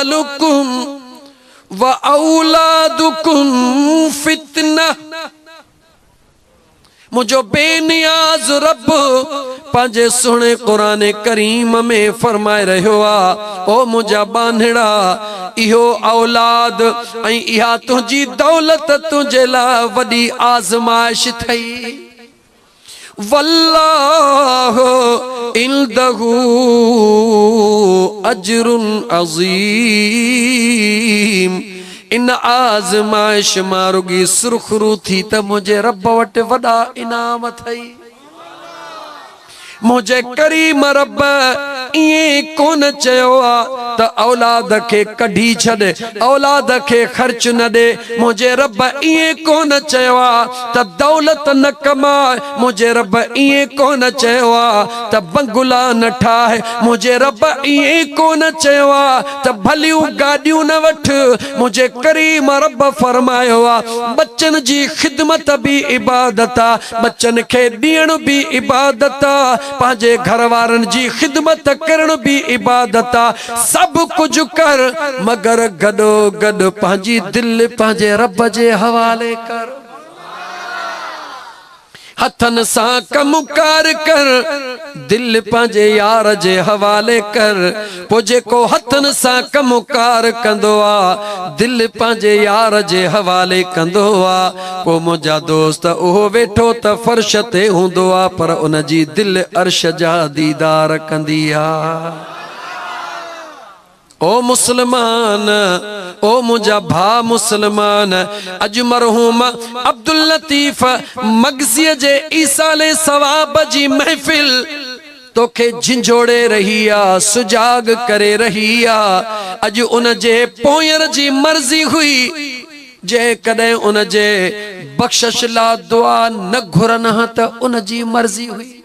अम्वालुकुम व औलादुकुम फितना। मुझो बेनियाज रब पंहिंजे सुणे कुरान करीम में फरमाए रहियो आ, ओ मुझा बांधड़ा इहो औलाद ऐं इहा तुंहिंजी दौलत तुंहिंजे लाइ वॾी आज़माइश थई। वल्लाहु इंदहु अजरुन अज़ीम। इन आज़माइश मारुगी सुरखरू थी त मुझे रब वटि वॾा इनाम थई। मुझे करीम रब इएं कोन चयो आ त औलाद खे कढी छॾ, औलाद खे ख़र्च न दे। मुझे रब इएं कोन चयो आ त दौलत न कमाए। मुझे रब इएं कोन चयो आ त बंगला न ठाहे। मुझे रब इएं कोन चयो आ त भलियूं गाॾियूं न वठ। मुझे करीम रब फरमायो आ बच्चन जी ख़िदमत भी इबादत आ, बच्चन खे ॾियण भी इबादत आ, पंहिंजे घर वारनि जी ख़िदमत करण भी इबादत आ। सब कुछ कर मगर गॾो गॾु पंहिंजी दिलि पंहिंजे रब जे हवाले कर। हथन सां कमुकार कर, दिल पंहिंजे यार जे हवाले कर। पोइ जेको हथन सां कमुकार कंदो आ दिल पंहिंजे यार जे हवाले कंदो आ। पोइ मुंहिंजा दोस्त उहो वेठो त फर्श ते हूंदो आ पर उन जी दिल अर्श जा दीदार कंदी आ। ओ मुसलमान, ओ मुझा भा मुसलमान, अज मरहूम अब्दुल लतीफ मगज़ीअ जे ईसाले सवाब जी महफिल तोखे झिंझोड़े रही आ, सुजाग करे रही आ। अज उन जे पोयर जी मर्ज़ी हुई, जे कदे उन जे बख्शिश ला दुआ न घुरन हा त उन जी मर्ज़ी हुई।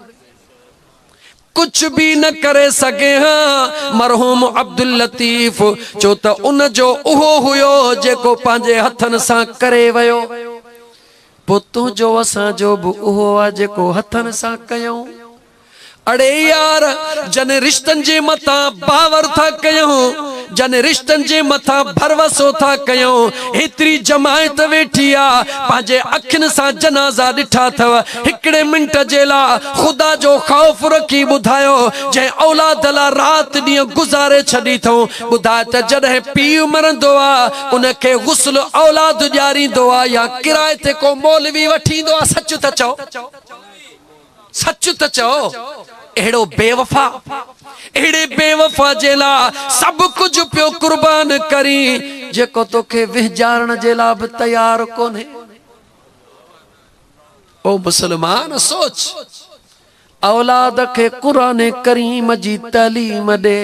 कुछ भी न करे सके हाँ मरहूम अब्दुल लतीफ चो त उन जो उहो हुयो जेको पंहिंजे हथन सां करे वयो। पोइ तुंहिंजो असां जो बि उहो आहे जेको हथन सां कयूं। अड़े यार जन रिश्तन जे मथा बावर था कयूं, जन रिश्तन जे मथा भरवसो था कयूं। एतरी जमायत वेठी आ पंहिंजे अखियुनि सां जनाज़ा ॾिठा अथव। हिकिड़े मिंट जे लाइ ख़ुदा जो ख़ौफ़ रखी ॿुधायो जंहिं औलाद लाइ राति ॾींहुं गुज़ारे छॾी अथऊं। ॿुधाए त जॾहिं पीउ मरंदो आहे उनखे गुस्ल औलाद ॾियारींदो आहे या किराए ते को मौलवी वठी ईंदो आहे। सच त चओ, सच त चओ। अहिड़ो बेवफ़ा, अहिड़े बेवफ़ा जे लाइ सब कुछ पियो कुर्बान करी जेको तोखे विहजारण जे लाइ बि तयार कोन्हे। ओ मुसलमान सोच, औलाद खे कुरान करीम जी तालीम दे,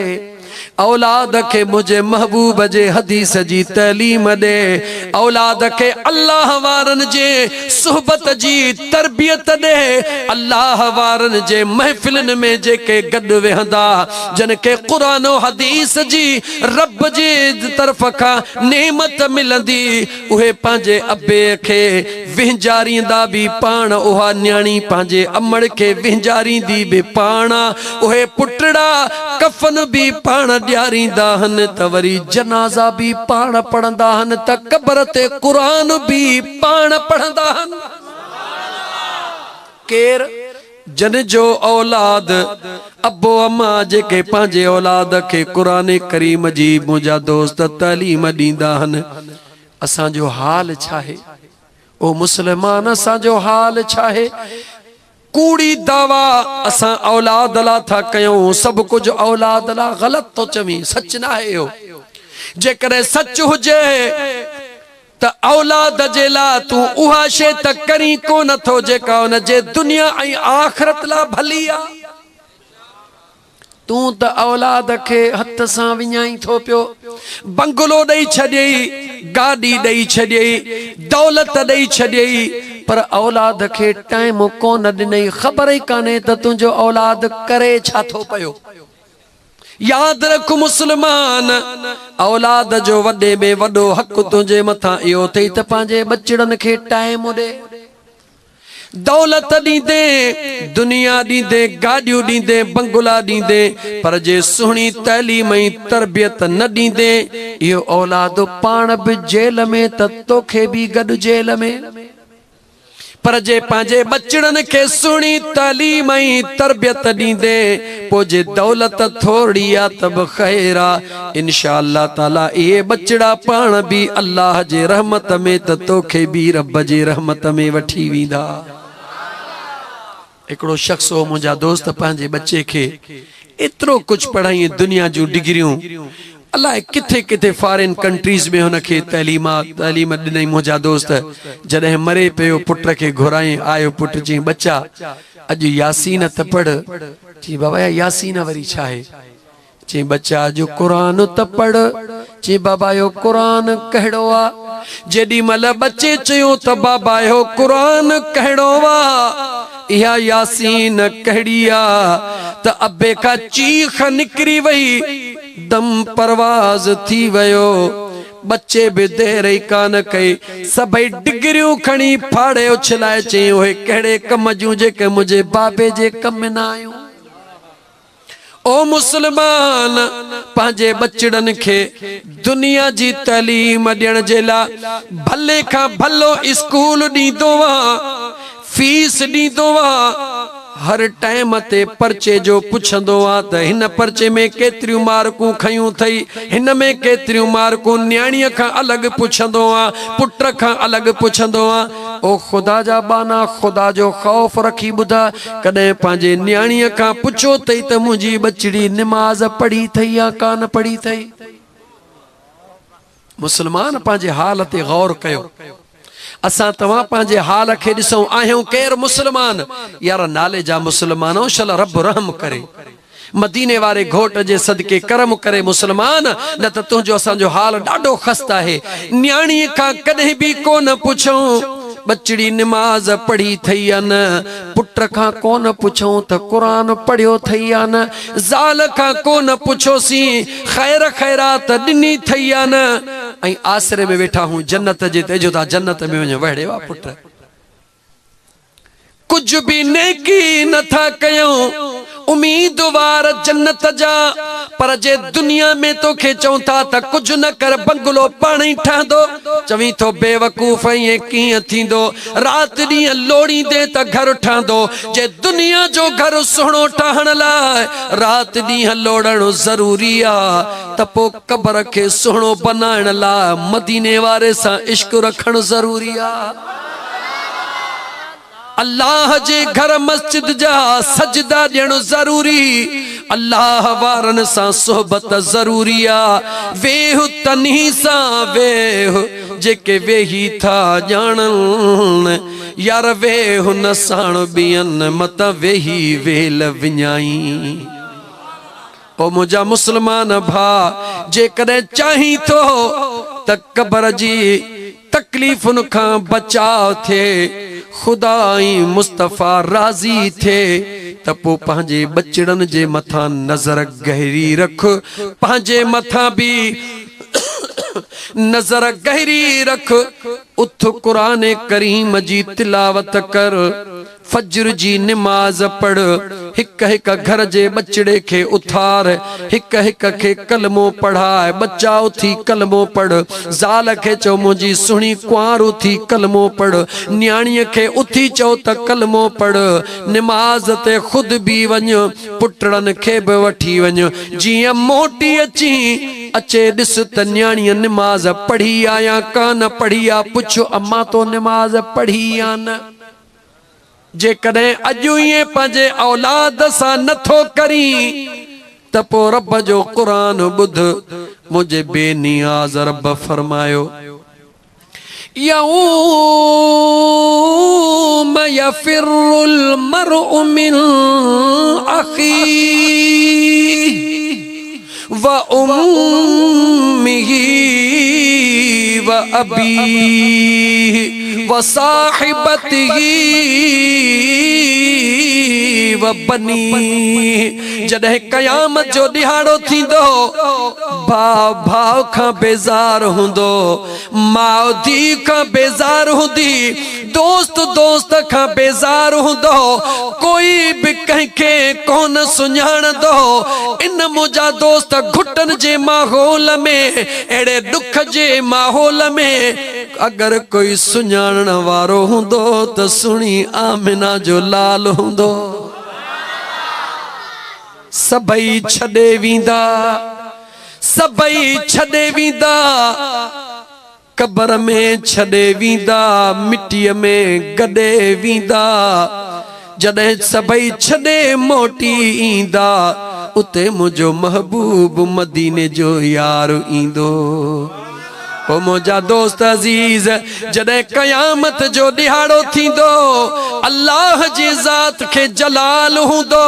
औलाद के मुझे महबूब जे हदीस जी तालीम दे, औलाद के अल्लाह वारन जे सुहबत जी तरबियत दे, अल्लाह वारन जे महफिलन में जेके गड वेहंदा जन के कुरान और हदीस जी रब जी तरफ का नेमत मिलंदी उहे पांजे अब्बे के विंजारींदा भी पाण, उहा न्याणी पांजे अमड़ के विंजारींदी भी पाण, उहे पुटड़ा कफन भी पाण ॾियारींदा हन त वरी जनाजा भी पाण पढ़ंदा हन त कब्र ते कुरान भी पाण पढ़ंदा हन। केर जन जो औलाद अबो अम्मा जेके पांजे औलाद के कुरान करीम जी मुंहिंजा दोस्त तालीम ॾींदा हन, असांजो हाल छा है? ओ मुसलमान असांजो हाल छा है? कूड़ी दावा असां औलाद ला था कयूं, सब कुछ औलाद ला गलत तो चवी, सच ना है यो। जेकरे सच हुजे त औलाद जे ला तू उहा शे त करी कोन थो जेका उन जे दुनिया ऐं आखिरत ला भली आ। तू त औलाद के हथ सां विञाई थो पियो, बंगलो ॾेई छॾियई, गाड़ी ॾेई छॾियई, दौलत ॾेई छॾियई, पर औलाद के टाइम कोन ॾिनई। ख़बर ही काने त तुंहिंजो औलाद करे छा थो पियो। याद रख मुसलमान, औलाद जो वॾे में वॾो हक़ तुंहिंजे मथां इहो अथई त पंहिंजे बचड़न खे टाइम ॾे। दौलत ॾींदे, दुनिया ॾींदे, गाॾियूं ॾींदे, बंगला ॾींदे, पर जे सुहिणी तइलीम ऐं तरबियत न ॾींदे, इहो औलाद पाण बि जेल में त तोखे बि गॾु जेल में। पर जे पंहिंजे बचड़नि खे सुहिणी तालीम ऐं तरबियत ॾींदे, पोइ जे दौलत थोड़ी आ त बि ख़ैर आ, इंशा अल्लाह ताला इहे बचड़ा पाण बि अल्लाह जे रहमत में त तोखे बि रब जे रहमत में वठी वेंदा। हिकिड़ो शख्स हो मुंहिंजा दोस्त पंहिंजे बच्चे खे एतिरो कुझु पढ़ाई, दुनिया जूं डिग्रियूं, अलाए किथे किथे फॉरेन कंट्रीज़ में हुनखे तालीम ॾिनई। मुंहिंजा दोस्त जॾहिं मरे पियो, पुट खे घुराई, आयो पुट चई बच्चा अॼु यासीन त पढ़। चई बाबा यासीन वरी छा आहे? चई बच्चा अॼु क़ुरान त पढ़। चई बाबा यो क़ुरान कहिड़ो आ? जेॾी महिल बच्चे चयो त बाबा यो क़ुरान कहिड़ो आ, इहा यासीन कहिड़ी आ, त अबे खां चीख निकिरी वई, दम परवाज थी वयो। बच्चे बि देर ई कान कई, सभई डिग्रियूं खणी फाड़े उछलाए चई उहे कहिड़े कम जूं जेके मुंहिंजे बाबे जे कम न आयूं। ओ मुस्लमान, पंहिंजे बचड़नि खे दुनिया जी तालीम ॾियण जे लाइ भले खां भलो स्कूल ॾींदो आ, फीस ॾींदो आ, हर टाइम ते पर्चे जो पुछंदो आ त हिन पर्चे में केतिरियूं मार्कूं खयूं थई, हिन में केतिरियूं मार्कूं, न्याणीअ खां अलॻि पुछंदो आ, पुट खां अलॻि पुछंदो आ। ओ ख़ुदा जा बाना, ख़ुदा जो ख़ौफ़ रखी ॿुधा, कॾहिं पंहिंजे न्याणीअ खां पुछो अथई त मुंहिंजी बचड़ी निमाज़ पढ़ी अथई या कान पढ़ी अथई? मुस्लमान पंहिंजे हाल ते गौर कयो। असां तव्हां पंहिंजे हाल खे ॾिसूं, आहियूं केरु मुस्लमान? यार नाले जा मुस्लमान, शल रब रहम करे, मदीने वारे घोट जे सदके करम करे मुस्लमान, न त तुंहिंजो असांजो हाल ॾाढो ख़स्त आहे। न्याणीअ खां कॾहिं बि कोन पुछूं बचड़ी निमाज़ पढ़ी थई या न, पुट खां कोन पुछूं त क़ुरान पढ़ियो थई या न, ज़ाल खां कोन पुछोसीं ख़ैर ख़ैरात ॾिनी थई या न, ऐं आसरे में वेठा हूं जन्नत जे ते जो था जन्नत में वञो, वहड़े वा पुट कुछ भी नेकी नथा कयूं, उम्मीदवार जन्नत जा, पर जे दुनिया में तो खे चऊं था त कुछ न कर, बंगलो पाण ही ठहंदो, चवीं थो बेवकूफ़ ये कीअं थींदो, रात ॾींहं लोड़ींदे त घर ठहंदो। जे दुनिया जो घर सुहिणो ठहण लाइ रात ॾींहं लोड़ण ज़रूरी आ, त पोइ क़ब्र खे सुहिणो बनाइण लाइ मदीने वारे सां इश्क रखण ज़रूरी आ। अल्लाह जे घर मस्जिद जा सजदा ॾियण ज़रूरी, अल्लाह वारन सां सोहबत ज़रूरी आ। वेह तन्ही सां वेह जेके वेही था ॼाणनि, यार वेह न साण ॿियनि मत वेही वेल विञाई। ओ मुंहिंजा मुस्लमान भा, जेकॾहिं चाहीं थो त क़ब्र जी तकलीफ़ुनि खां बचाव थिए, खुदा ऐं मुस्तफ़ा राज़ी थिए, त पोइ पंहिंजे बचड़नि जे मथां नज़र गहरी रख, पंहिंजे मथां बि नज़र गहरी रख। उथ क़ुरान करीम जी तिलावत कर, फज्र जी निमाज़ पढ़, हिक हिक घर जे बचड़े खे उथार, हिक हिक खे कलमो पढ़ाए, बच्चा उथी कलमो पढ़, ज़ाल खे चओ मुंहिंजी सुहिणी कुंवार उथी कलमो पढ़, न्याणीअ खे उथी चओ त कलमो पढ़, निमाज़ ते खुद बि वञ, पुटड़नि खे बि वठी वञ। जीअं मोटी अचे ॾिस त न्याणीअ निमाज़ पढ़ी आ या कान पढ़ी आ, पुछो अम्मा तो निमाज़ पढ़ी या न। जेकॾहिं अॼु इएं पंहिंजे औलाद सां नथो करी, त पोइ रब जो क़ुरान ॿुध, मुंहिंजे बेनियाज़ रब फरमायो, यौम यफिरुल मरउ मिन अखीह व उम्मिही व अबीह व साहिबतिही व बनी जॾहिं क़यामत जो ॾिहाड़ो थींदो भाउ भाउ खां बेज़ार हूंदो माउ धीउ खां बेज़ार हूंदी दोस्त दोस्त खां बेज़ार हूंदो कोई बि कंहिंखे कोन सुञाणंदो इन मुंहिंजा दोस्त घुटन जे माहौल में अहिड़े दुख जे माहौल में अगर कोई सुञाणण वारो हूंदो त सुणी आमिना जो लाल हूंदो सभई छॾे वेंदा सभई छॾे वेंदा कबर में छॾे वेंदा मिट्टीअ में गॾे वेंदा जॾहिं सभई छॾे मोटी ईंदा उते मुंहिंजो महबूब मदीने जो यार ईंदो ओ मुंहिंजा दोस्त अज़ीज़ जॾहिं क़यामत जो ॾिहाड़ो थींदो अल्लाह जी ज़ात खे जलाल हूंदो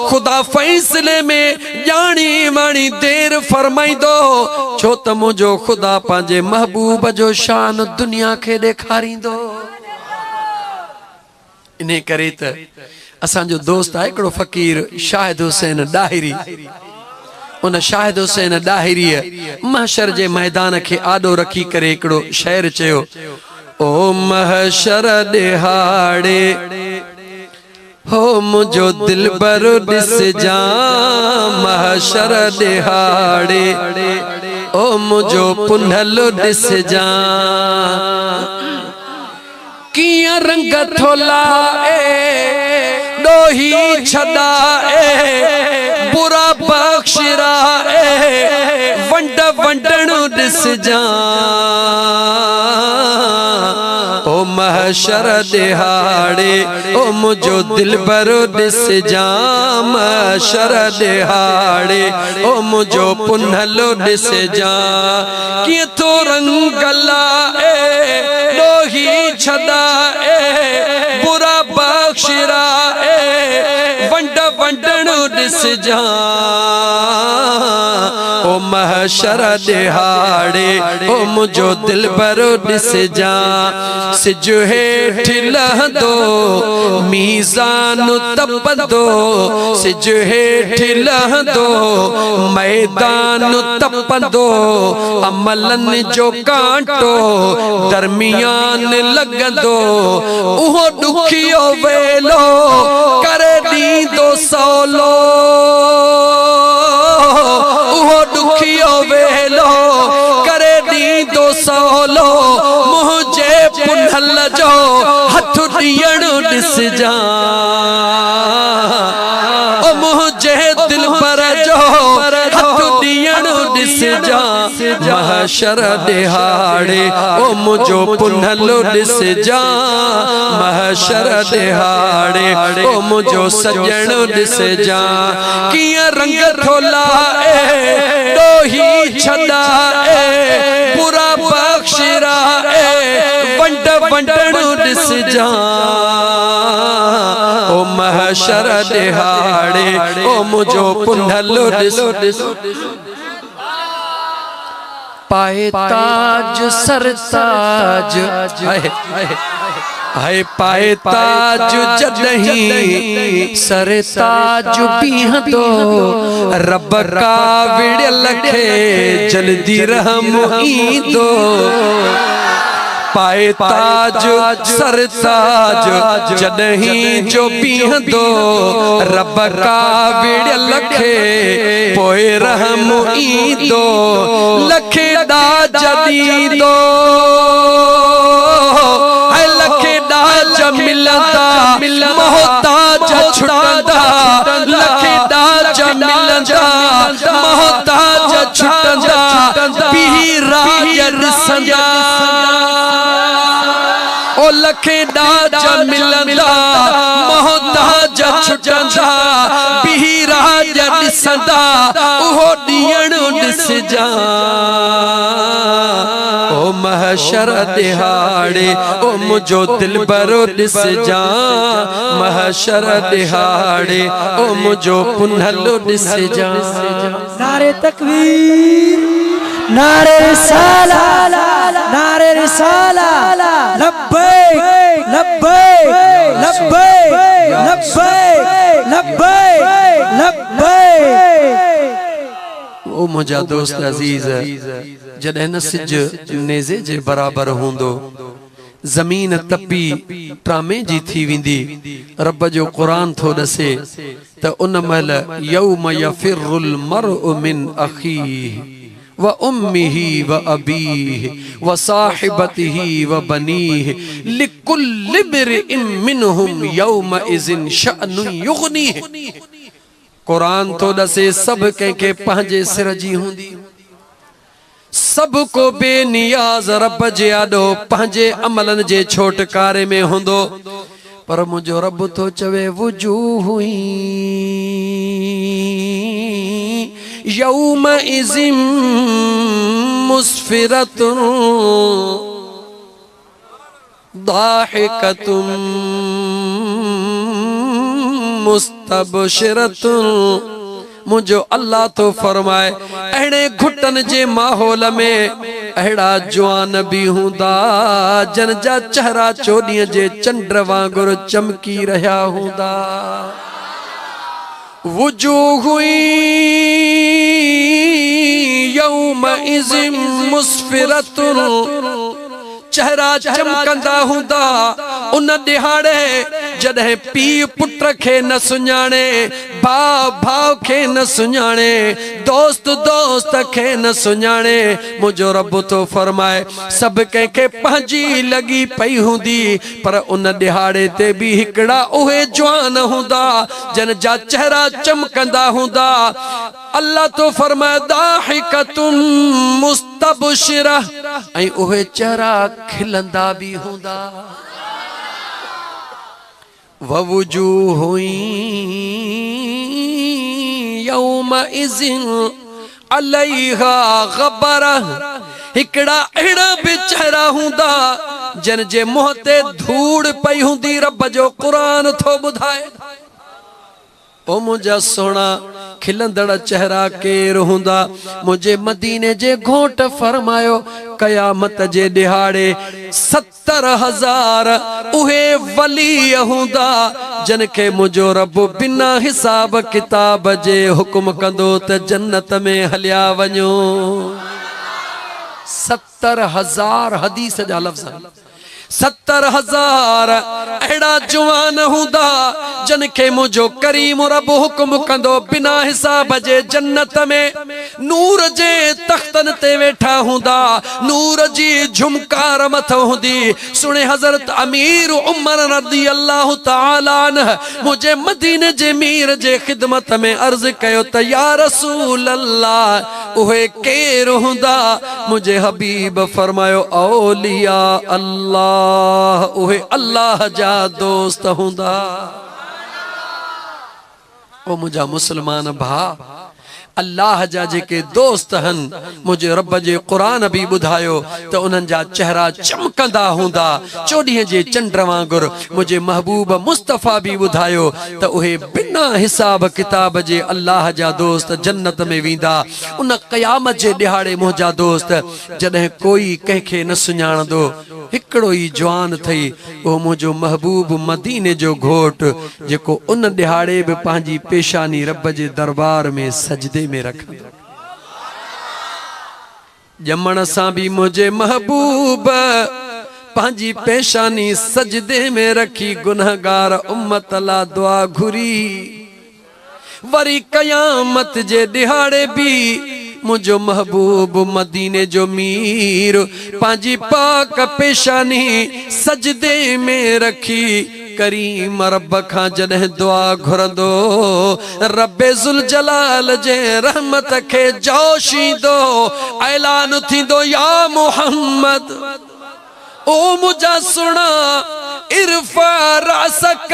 ख़ुदा फ़ैसले में ॼाणी वाणी देर फरमाईंदो छो त मुंहिंजो ख़ुदा पंहिंजे महबूब जो शान दुनिया खे ॾेखारींदो इन करे त असांजो दोस्त आहे हिकिड़ो फ़कीर शाहिद हुसैन ॾाहिरी उन शाहिद हुसैन ॾाहिरीअ महशर जे मैदान खे आॾो रखी करे हिकिड़ो शेर चयो ओ महशर ॾिहाड़े हो मुंहिंजो दिलबर ॾिसजां महशर ॾिहाड़े ओ मुंहिंजो पुनल ॾिसजां किया रंग थोला डोही छॾाए बुरा बख्शरा वंड वंडण ॾिसजां ओ महशर ॾिहाड़े ओ मुंहिंजो दिलबर ॾिसजां महशर ॾिहाड़े ओ मुंहिंजो पुनल ॾिसजां कीअं थो रंग लाए डोही छॾाए बुरा बख्शरा वंड वंडण ॾिसजां ओ महशर ॾिहाड़े ओ मुंहिंजो दिलबर ॾिसजां सिज हेठि लहंदो मीज़ान तपंदो सिज हेठि लहंदो मैदान तपंदो अमलन जो कांटो दरमियान लॻंदो उहो ॾुखियो वेलो करे ॾींदो सवलो उहो ॾुखियो वेलो करे ॾींदो सवलो मुंहिंजे पुनल जो हथ ॾियण ॾिसजां ओ मुंहिंजे दिलबर जो हथ ॾियण ॾिसजां महशर ॾिहाड़े ओ मुंहिंजो पुनल ॾिसजां महशर ॾिहाड़े ओ मुंहिंजो सॼण ॾिसजां कीअं रंग थोला डोही छॾाए बुरा बख्शरा वंड वंडण ॾिसजां ओ महशर ॾिहाड़े ओ मुंहिंजो पुनल ॾिस पाए ताज सरताज हाय पाए ताज जॾहिं सरताज बीहंदो रब का विड़ियल खे जल्दी रहम ईंदो पाए ताज सरताज जॾहिं जो बीहंदो रब का विड़ियल खे पोइ रहम ईंदो लखे ॾाज ॾींदो लखे ॾाज मिलंदा मोहताज छुटंदा लखे ॾाज मिलंदा मोहताज छुटंदा पीरा ॾिसंदा ओ लखे ॾाज मिलंदा मोहताज छुटंदा पीरा ॾिसंदा उहो ॾियण ॾिसजां ओ महशर ॾिहाड़े ओ मुंहिंजो दिलबर ॾिसजां महशर ॾिहाड़े ओ मुंहिंजो पुनल ॾिसजां नारे तकबीर नारे रिसाला नारे रिसाला लब्बैक लब्बैक लब्बैक लब्बैक लब्बैक लब्बैक। ओ मुझा दोस्त अजीज जॾहिं न सिज नेज़े जे बराबर हुंदो ज़मीन तपी ट्रामे जी थी विंदी रब जो क़ुरान थो दसे त उन महिल यौम यफिरुल मर्उ मिन अखीह व उम्मिही व अबीह व साहिबतिही व बनीह लिकुल्लि इम्रिइन मिनहुम यौमइज़िन शअनुन युग़नीह। क़ुरान तो दसे सब कंहिंखे पंहिंजे सिर जी हूंदी सब को बेनियाज रब जे आॾो पंहिंजे अमलनि जे छोटकारे में हूंदो पर मुंहिंजो रब तो चवे वुजूहुई यौमइज़िन मुस्फिरतुन दाहिकतुन मुस्तबशिरतुन। मुझो अल्लाह तो फरमाए अड़े घुटन जे माहौल में अड़ा जवान भी हुंदा जन जा चेहरा चोॾीअ जे चंड वांगुर चमकी रहा हुंदा। वुजूहुई यौमइज़िन मुस्फिरतुन चेहरा चमकंदा हुंदा उन दिहाड़े जॾहिं पीउ पुट खे न सुञाणे भाउ भाउ खे न सुञाणे दोस्त दोस्त खे न सुञाणे मुंहिंजो रब तो फरमाए सब कंहिंखे पंहिंजी लॻी पई हूंदी पर उन दिहाड़े ते बि हिकिड़ा उहे जवान हूंदा जन जा चेहरा चमकंदा हूंदा। अल्लाह तो फरमाए दाहिकतुन मुस्तबशिरा ऐं उहे चेहरा खिलंदा भी हूंदा। ववुजूहुन यौमइज़िन अलैहा गबरा हिकिड़ा अहिड़ा भी चेहरा हूंदा जन जे मुंहं ते धूड़ पई हूंदी। रब जो क़ुरान थो ॿुधाए ओ मुझा सोना खिलंदड़ चेहरा केर हुंदा मुझे मदीने जे घोट फरमायो कयामत जे दिहाड़े 70,000 उहे वली हुंदा जन के मुझो रब बिना हिसाब किताब जे हुक्म कंदो त जन्नत में हलिया वञो। 70,000 हदीस जा लफ्ज़ 70,000 अड़ा जवान हुंदा जन के मुझो करीम रब हुक्म कंदो बिना हिसाब जे जन्नत में नूर जे तख्तन ते वेठा हुंदा नूर जी झुमकार मथ हुंदी। सुने हजरत अमीर उमर रज़ी अल्लाह तआला अन्ह मुझे मदीने जे मीर जे खिदमत में अर्ज कयो त या रसूल अल्लाह उहे केर हुंदा मुझे हबीब फरमायो औलिया अल्लाह उहे अल्लाह जा दोस्त हुंदा। ओ मुझा मुसलमान भा अल्लाह जा जेके दोस्त हन मुझे रब जे क़ुरान भी बुधायो तो उन्हनि जा चेहरा चमकंदा हुंदा चोॾीअ जे चंड वांगुर। मुझे महबूब मुस्तफ़ा भी बुधायो तो उहे बिना हिसाब किताब जे अल्लाह जा दोस्त जन्नत में वींदा। उन क़यामत जे दिहाड़े मुझा दोस्त जॾहिं कोई कंहिंखे न सुञाणंदो हिकिड़ो ई जवान थई वो मुझो महबूब मदीने जो घोट जेको उन दिहाड़े भी पंहिंजी पेशानी रब जे दरबार में सजदे में रखंदो। ॼमण सां भी मुझे महबूब पंहिंजी पेशानी सजदे में रखी गुनहगार उम्मत ला दुआ घुरी। वरी कयामत जे दिहाड़े भी मुझो महबूब मदीने जो मीर पांजी पाक पेशानी सजदे में रखी करीम रब खां जॾहिं दुआ घुरंदो रब्बे ज़ुल जलाल जे रहमत खे जोशींदो ऐलान थींदो या मुहम्मद ओ मुझा सुना इरफा रासक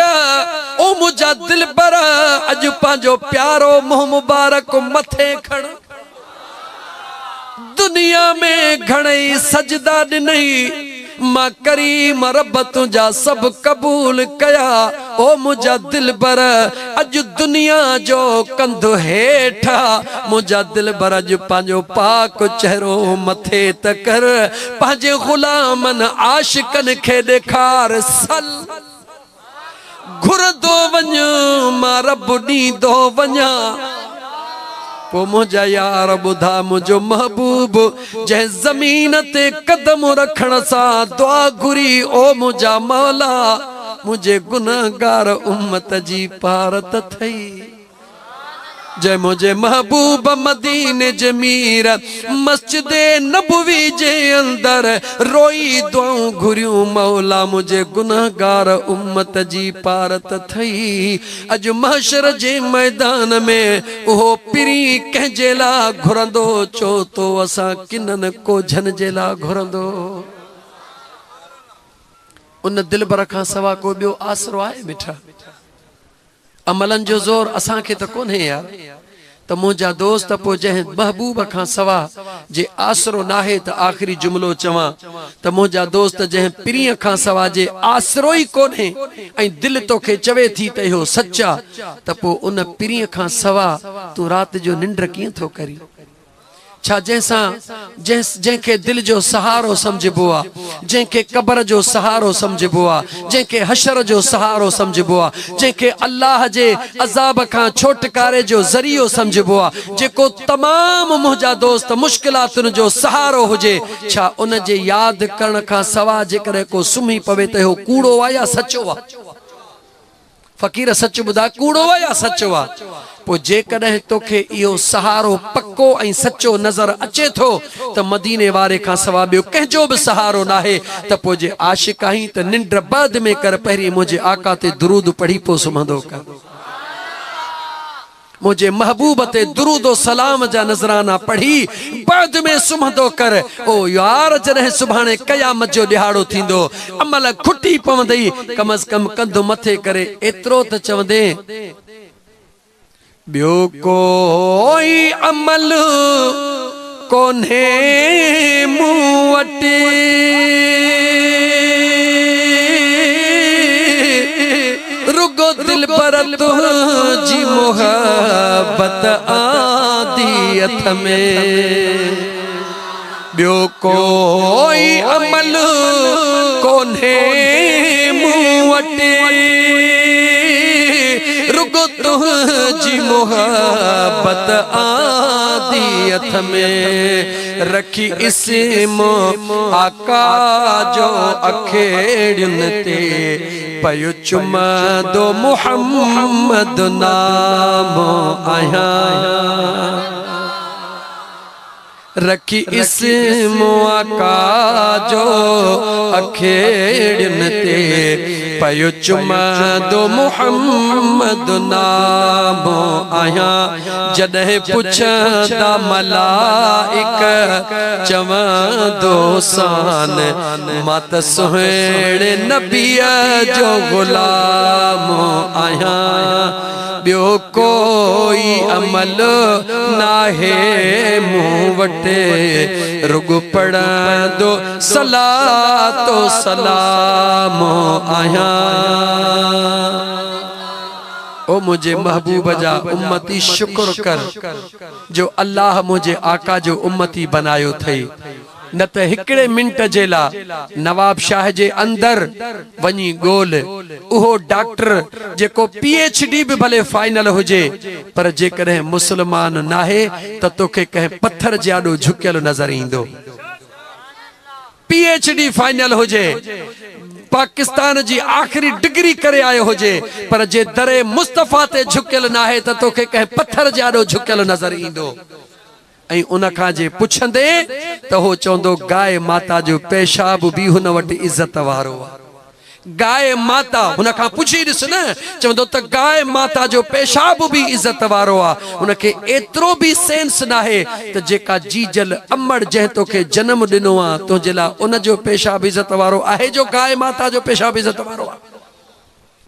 ओ मुझा दिल पर अज पांजो प्यारो मुंह मुबारक मथे खड़। दुनिया में घणई सजदा ॾिनई मां करीम रब तुझा सब कबूल कया ओ मुझा दिल बर अज दुनिया जो कंधो हेठा मुझा दिल बर अज पांजो पाक चेहरो मथे तकर पांजे गुलामन आशिकन खे ॾेखार सल घुरदो वञ मां रब ॾींदो वञा पो मुझा यार बुधा मुझो महबूब जै जमीन ते कदम रखण सा दुआ घुरी ओ मुझा मौला मुझे गुनाहगार उम्मत जी पारत थई जय मुझे महबूब मदीने जमीर मस्जिद नबवी जे अंदर रोई दुआऊं घुरियूं मौला मुझे गुनाहगार उम्मत जी पारत थई अज महशर जे मैदान में उहो पिरी कंहिंजे ला घुरंदो चो तो असां किनन कोझन जे ला घुरंदो उन दिलबर खां सवा को ॿियो आसरो आहे मिठा अमलन जो ज़ोर असां खे त कोन्हे यार त मुंहिंजा दोस्त पो जंहिं महबूब खां सवा जे आसरो नाहे त आख़िरी जुमलो चवां त मुंहिंजा दोस्त जंहिं पिरीअ खां सवा जे आसरो ई कोन्हे ऐं दिलि तोखे चवे थी त इहो सच आहे त पोइ उन पिरीअ खां सवा तूं राति जो निंड कीअं थो करी छा जंहिंखे दिल जो सहारो समझबो आहे जंहिंखे कब्र जो सहारो समझबो आहे जंहिंखे हशर जो सहारो समझबो आहे जंहिंखे अल्लाह जे अज़ाब खां छोटकारे जो ज़रियो समझबो आहे जेको तमामु मुंहिंजा दोस्त मुश्किलातुनि जो सहारो हुजे छा उन जे यादि करण खां सवा जेकॾहिं को सुम्ही पवे त इहो कूड़ो आहे या सचो आहे फ़क़ीर सच ॿुधा कूड़ो आहे या सचो आहे पोइ जेकॾहिं तोखे इहो सहारो पक्को ऐं सचो नज़र अचे थो त मदीने वारे खां सवा ॿियो कंहिंजो बि सहारो नाहे त पोइ जे आशिक़ आहीं त निंड बाद में कर पहिरीं मुंहिंजे आका ते दुरूद पढ़ी पोइ सुम्हंदो कर मुझे महबूब ते दुरूदो सलाम जा नजराना पढ़ी बाद में सुम्हंदो कर ओ यार जॾहिं सुभाणे क़यामत जो ॾिहाड़ो थींदो अमल खुटी पवंदई कम अज़ कम कंधो मथे करे एतिरो त चवंदे ॿियो कोई अमल कोन्हे मूं वटि रुगो दिल पर तुझी मोहब्बत आदियत में ॿियो कोई अमल कोन्हे मूं वटि रुगो तुझी मोहब्बत आदियत में रखी इस्म आका जो अखेड़ियुनि ते पयो चुमंदो मुहम्मद नाम आहियां रखी इस्म आका जो अखेड़ियुनि ते पयो चुमंदो मुहम्मद नाम आहियां जॾहिं पुछंदा मलाइक चवंदो सान मां त सुहिणे नबीअ जो गुलाम आहियां ॿियो कोई अमल नाहे मूं वटि रुगो पढ़ंदो सलातो सलाम आहियां ओ मुझे महबूब जा उम्मती शुक्र कर जो अल्लाह मुझे आका जो उम्मती बनायो थई न त हिकड़े मिंट जे ला नवाब शाह जे अंदर वञी गोल उहो डॉक्टर जेको PhD भी भले फाइनल हुजे पर जेकॾहिं मुसलमान नाहे त तोखे कंहिं पत्थर जे आॾो झुकियल नज़र ईंदो PhD फाइनल हुजे पाकिस्तान जी आखिरी डिग्री करे आयो हुजे पर जे दरे मुस्तफा ते झुकियल नाहे त तोखे कंहिं पत्थर जे आॾो झुकियल नज़र ईंदो ऐं उन खां जे पुछंदे त हो चवंदो गाय माता जो पेशाब भी हुन वटि इज्जत वारो गाय माता हुन खां पुछी ॾिस न चवंदो त गाय माता जो पेशाब भी इज्जत वारो आहे उनखे एतिरो भी सेंस नाहे त जेका जीजल अमड़ जंहिं तोखे जनम ॾिनो आहे तुंहिंजे लाइ उन जो पेशाब इज्जत वारो आहे जो गाय माता जो पेशाब इज्जत वारो आहे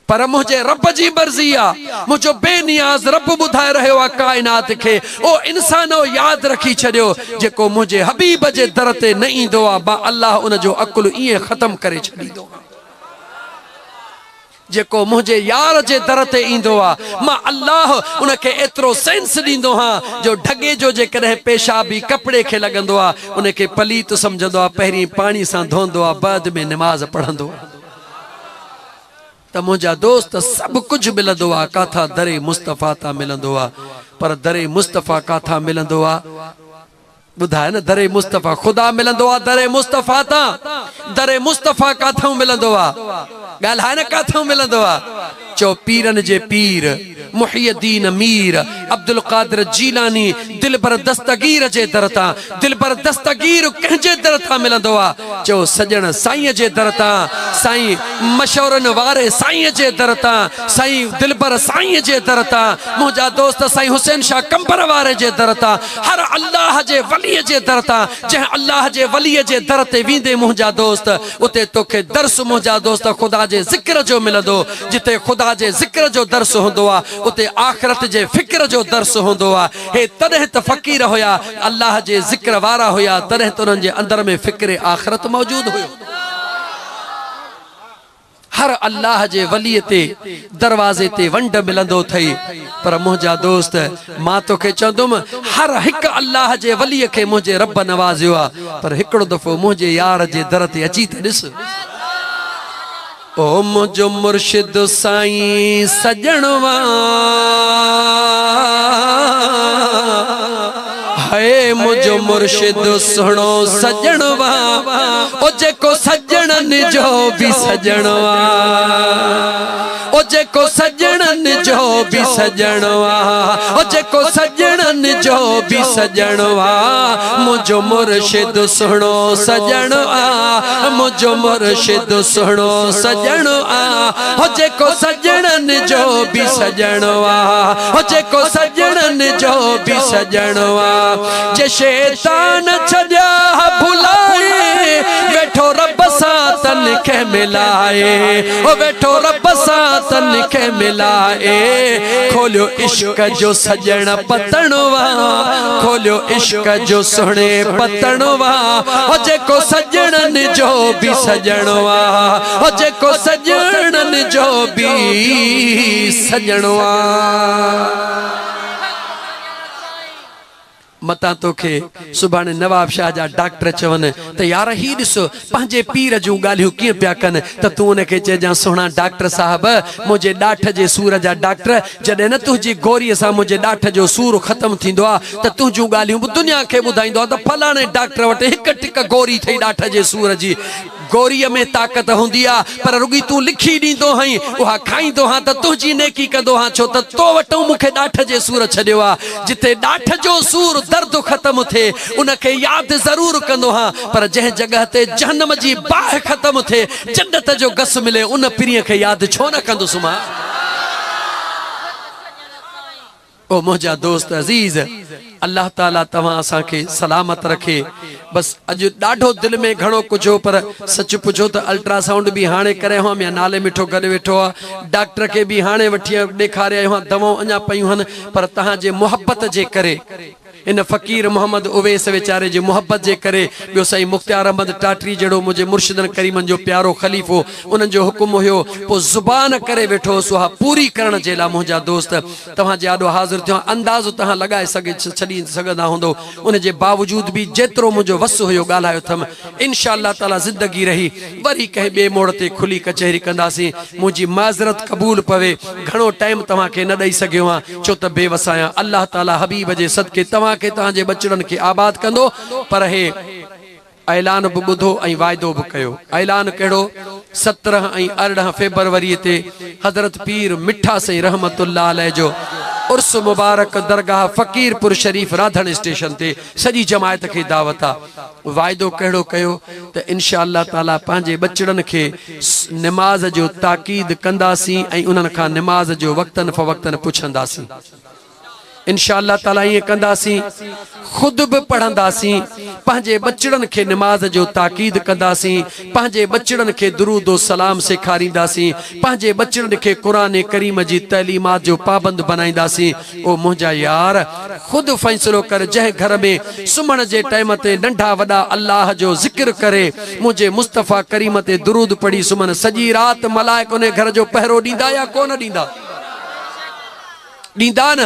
पर मुझे रब जी मर्जी आ मुझो बेनियाज रब बुधाए रहो आ कायनात के ओ इंसानो याद रखी छड़ियो जेको मुझे हबीब जे दर ते न ईंदो आ बा अल्लाह उन जो अकुल इए खत्म करे छड़ींदो जेको मुझे यार जे दर ते ईंदो आ मां अल्लाह उनके एतरो सेंस दींदो हां जो ढगे जो जे कदे पेशाबी कपड़े के लगंदो आ उनके पलीत समझंदो आ पहिरी पानी सां धोंदो आ बाद में नमाज पढ़ंदो आ त मुझा दोस्त सब कुछ मिलंदो आ काथा दरे मुस्तफा ता मिलंदो आ पर दरे मुस्तफा काथा मिलंदो आ बुधाए न दरे मुस्तफा खुदा मिलंदो आ दरे मुस्तफा ता दरे मुस्तफा काथा मिलंदो आ गाल है न काथा मिलंदो आ चो पीरन जे पीर मुहियद्दीन मीर अब्दुल कादिर जीलानी दिलबर दस्तगीर जे दरता दिलबर दस्तगीर कहजे दरता मिलंदो आ चो सजन साईं जे दरता साईं मशौरन वारे साईं जे दरता साईं दिलबर साईं जे दरता मुझा दोस्त साईं हुसैन शाह कंबर वारे जे दरता हर अल्लाह जे वली जे दरता जे अल्लाह जे वली जे दर ते वींदे मुझा दोस्त उते तोखे दर्स मुझा दोस्त खुदा जे जिक्र जो मिलंदो जिते खुदा जे जिक्र जो दर्स होंदो आ उते आखिरत जे फिक्र जो दर्स होंदो आ हे तदह त फकीर होया अल्लाह जे जिक्र वारा होया तदह त उनन जे अंदर में फिक्र आखिरत मौजूद हुयो हर अल्लाह जे वली ते दरवाजे ते वंड मिलंदो थई पर मुझा दोस्त मां तो के चंदुम हर एक अल्लाह जे वली के मुझे रब नवाजियो आ पर हिकड़ो दफो मुझे यार जे दर ते अची ते दिस ओ मुझो मुर्शिद साईं सजणवा है मुझो मुर्शिद सुनो सजणवा ओ जेको सजणन जो भी सजणवा ओ जेको सजणन जो भी सजणवा ओ जेको सजणन जो भी सजणवा मुझो मुर्शिद सुनो सजणवा मुझो मुर्शिद सुनो सजणवा ओ जेको सजणन जो भी सजणवा ओ जेको सजणन जो भी सजणवा जे शैतान छड्या भुलाए वेठो रब सा तन के मिलाए ओ वेठो रब सा तन के मिलाए खोलियो इश्क जो सजण पतणवा खोलियो इश्क जो सुणे पतणवा ओ जेको सजणन जो भी सजणवा ओ जेको सजणन जो भी सजणवा मता तोखे सुभाणे नवाब शाह जा डॉक्टर चवन त यार ही ॾिसो पंहिंजे पीर जूं ॻाल्हियूं कीअं पिया कनि त तूं उनखे चइजां सुहिणा डॉक्टर साहब मुंहिंजे ॾाठ जे सूर जा डॉक्टर जॾहिं न तुंहिंजी गोरीअ सां मुंहिंजे ॾाठ जो सूर ख़त्म थींदो आहे त तुंहिंजूं ॻाल्हियूं दुनिया खे ॿुधाईंदो आहे त फलाणे डॉक्टर वटि हिकु टिक गोरी अथई ॾाठ जे सूर जी गोरीअ में ताक़त हुंदी आ पर रुगी तू लिखी ॾींदो हई उहा खाईंदो हा त तुंहिंजी नेकी कंदो हा छो त तो वटो मूंखे ॾाठ जे सूर छॾियो आ जिते ॾाठ जो सूर दर्द ख़त्म थिए उनखे यादि ज़रूर कंदो हा पर जंहिं जगह ते जहन्नम जी बाह ख़त्म थिए जन्नत जो गस मिले उन पिरीअ खे यादि छो न कंदुसि मां ओ मुझा दोस्त अजीज अल्लाह ताला तव्हां असां खे सलामत रखे बस अॼु ॾाढो दिल में घणो कुछ हो पर सच पुछो त अल्ट्रासाउंड भी हाणे करे हम या नाले मिठो गॾु वेठो आहे डॉक्टर के भी हाणे वठी ॾेखारे आहियो दवाऊं अञा पयूं हन पर तव्हां जे मोहब्बत जे करे इन फ़कीर मोहम्मद उवैस वेचारे जी मोहब्बत जे करे ॿियो साईं मुख्तियार अहमद टाटरी जहिड़ो मुंहिंजे मुर्शिदन करीमन जो प्यारो ख़लीफ़ो उन्हनि जो हुकुम हुयो पोइ ज़ुबान करे वेठो सुहा पूरी करण जे लाइ मुंहिंजा दोस्त तव्हां जे आॾो हाज़िर थियो अंदाज़ो तव्हां लॻाए छॾी सघंदा हूंदो उन जे बावजूद बि जेतिरो मुंहिंजो वस हुयो ॻाल्हायो अथमि इंशा अल्लाह ताला ज़िंदगी रही वरी कंहिं ॿिए मोड़ ते खुली कचहरी कंदासीं मुंहिंजी माज़रत क़बूल पवे घणो टाइम तव्हांखे न ॾेई सघियो आहियां छो त बेवस आहियां अल्लाह ताला हबीब जे सदके के तव्हांजे बचड़न के आबाद कंदो पर हे ऐलान भी बुधो ऐं वायदो भी कयो ऐलान कहिड़ो 17 ऐं 18 फेब्रुवरी ते हज़रत पीर मिठा साईं रहमतुल्लाह अलैह जो उर्स मुबारक दरगाह फकीरपुर शरीफ राधन स्टेशन ते सजी जमायत के दावत आ वायदो कहिड़ो कयो त इंशा अल्लाह ताला पंहिंजे बचड़न के नमाज जो ताकीद कंदासीं ऐं उन्हनि खां नमाज जो वक्तन फवक्तन पुछंदासीं इंशाअल्लाह ताला ये कंदासी खुद भी पढ़ंदासी पंहिंजे बचड़न के नमाज जो ताकीद कंदासी पंहिंजे बचड़न के दुरूद सलाम सेखारींदासी पंहिंजे बचड़न के कुरान करीम जी तैलीमात जो पाबंद बनाईंदासी। ओ मुंहिंजा यार खुद फैसलो कर जंहिं घर में सुम्हण जे टाइम ते नंढा वॾा अल्लाह जो जिक्र करे मुझे मुस्तफ़ा करीम ते दुरूद पढ़ी सुमन सजी रात मलाइक उन घर जो पहरो ॾींदा या कोन ॾींदा? ॾींदा न।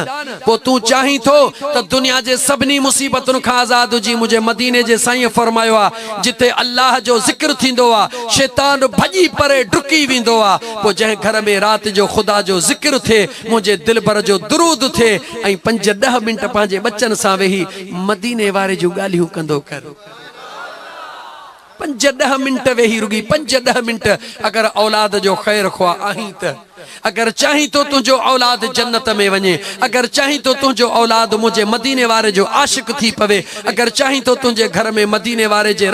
पो तू चाहीं थो त दुनिया जे सभिनी मुसीबतुनि खां आज़ाद हुजी। मुझे मदीने जे साईं फरमायो आ जिते अल्लाह जो जिक्र थींदो आ शैतान भॼी परे डुकी वेंदो आ। पो जंहिं घर में रात जो खुदा जो जिक्र थिए मुझे दिल भर जो दुरूद थिए ऐं 5-10 मिंट पंहिंजे बच्चन सां वेही मदीने वारे जूं ॻाल्हियूं कंदो कर। 5-10 मिंट वेही रुगी 5-10 मिंट अगर औलाद जो खैर ख्वाह आहीं त अगर चाहीं तो तुझो औलाद जन्नत में वने अगर चाहीं तो तुझो औलाद मुझे मदीने वारे जो आशिक थी पवे अगर चाहीं तो तुझे घर में मदीने वारे जे